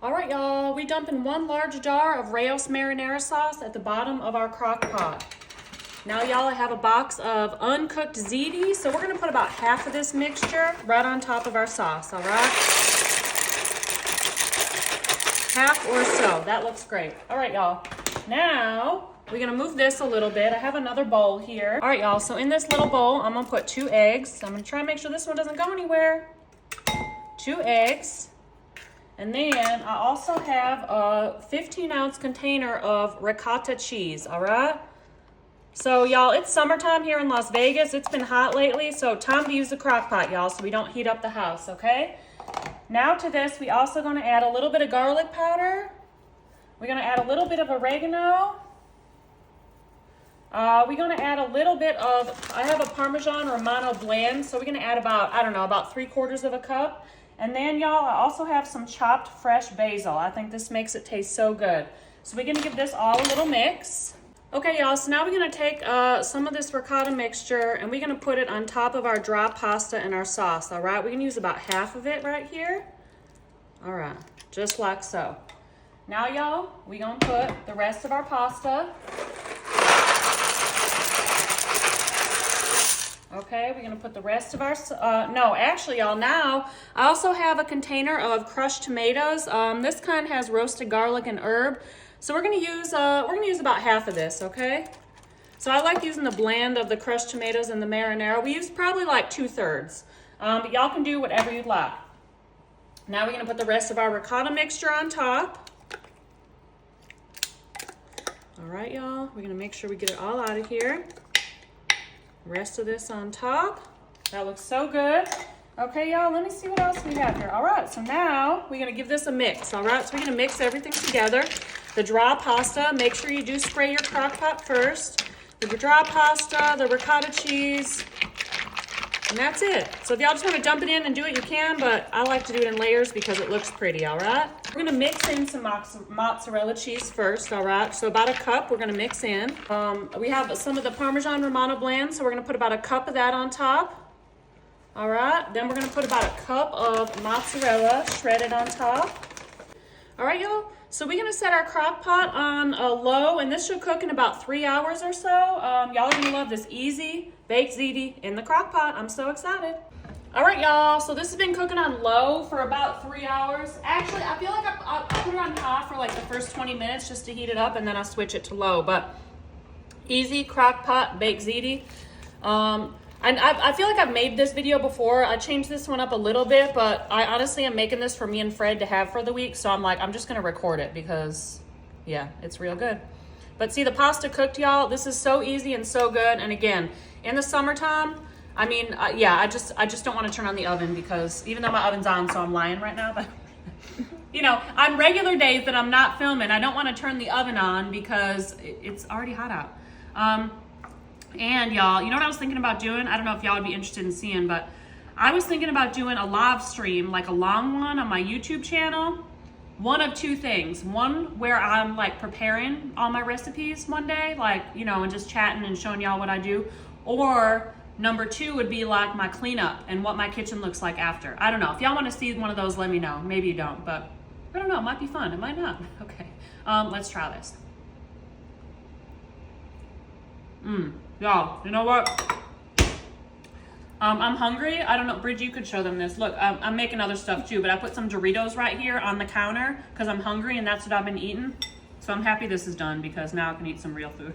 All right, y'all, we dumping 1 large jar of Raos marinara sauce at the bottom of our crock pot. Now, y'all, I have a box of uncooked ziti, so we're gonna put about half of this mixture right on top of our sauce, all right? Half or so, that looks great. All right, y'all, now we're gonna move this a little bit. I have another bowl here. All right, y'all, so in this little bowl, I'm gonna put 2 eggs. I'm gonna try and make sure this one doesn't go anywhere. 2 eggs. And then I also have a 15-ounce container of ricotta cheese, all right? So y'all, it's summertime here in Las Vegas. It's been hot lately, so time to use the crock pot, y'all, so we don't heat up the house, okay? Now to this, we also gonna add a little bit of garlic powder. We're gonna add a little bit of oregano. We're gonna add a little bit of, I have a Parmesan Romano blend, so we're gonna add about, I don't know, about 3/4 of a cup. And then, y'all, I also have some chopped fresh basil. I think this makes it taste so good. So we're gonna give this all a little mix. Okay, y'all, so now we're gonna take some of this ricotta mixture and we're gonna put it on top of our dry pasta and our sauce, all right? We're gonna use about half of it right here. All right, just like so. Now, y'all, we're gonna put the rest of our pasta. Okay, we're gonna put the rest of our, no, actually, y'all, now, I also have a container of crushed tomatoes. This kind has roasted garlic and herb. So we're gonna use about half of this, okay? So I like using the blend of the crushed tomatoes and the marinara. We use probably like 2/3, but y'all can do whatever you'd like. Now we're gonna put the rest of our ricotta mixture on top. All right, y'all, we're gonna make sure we get it all out of here. Rest of this on top. That looks so good. Okay, y'all, let me see what else we have here. All right, so now we're gonna give this a mix, all right? So we're gonna mix everything together. The dry pasta, make sure you do spray your crock pot first. The dry pasta, the ricotta cheese, and that's it. So if y'all just wanna dump it in and do it, you can, but I like to do it in layers because it looks pretty, all right? We're gonna mix in some mozzarella cheese first, all right? So about a cup we're gonna mix in. We have some of the Parmesan Romano blend, so we're gonna put about a cup of that on top. All right, then we're gonna put about a cup of mozzarella shredded on top. All right, y'all, so we're gonna set our crock pot on a low, and this should cook in about 3 hours or so. Y'all are gonna love this easy baked ziti in the crock pot. I'm so excited. All right, y'all, so this has been cooking on low for about 3 hours. Actually, I feel like I put it on high for like the first 20 minutes just to heat it up, and then I switch it to low, but easy crock pot baked ziti. And I feel like I've made this video before. I changed this one up a little bit, but I honestly am making this for me and Fred to have for the week, so I'm like, I'm just gonna record it because, yeah, it's real good. But see, the pasta cooked, y'all. This is so easy and so good, and again, in the summertime, I mean, yeah, I just don't want to turn on the oven because even though my oven's on, so I'm lying right now, but you know, on regular days that I'm not filming, I don't want to turn the oven on because it's already hot out. And y'all, you know what I was thinking about doing? I don't know if y'all would be interested in seeing, but I was thinking about doing a live stream, like a long one on my YouTube channel. One of 2 things. One where I'm like preparing all my recipes one day, like, you know, and just chatting and showing y'all what I do. Or number 2 would be like my cleanup and what my kitchen looks like after. I don't know. If y'all want to see one of those, let me know. Maybe you don't, but I don't know. It might be fun. It might not. Okay. Let's try this. Y'all, you know what? I'm hungry. I don't know, Bridget, you could show them this. Look, I'm making other stuff too, but I put some Doritos right here on the counter because I'm hungry and that's what I've been eating. So I'm happy this is done because now I can eat some real food.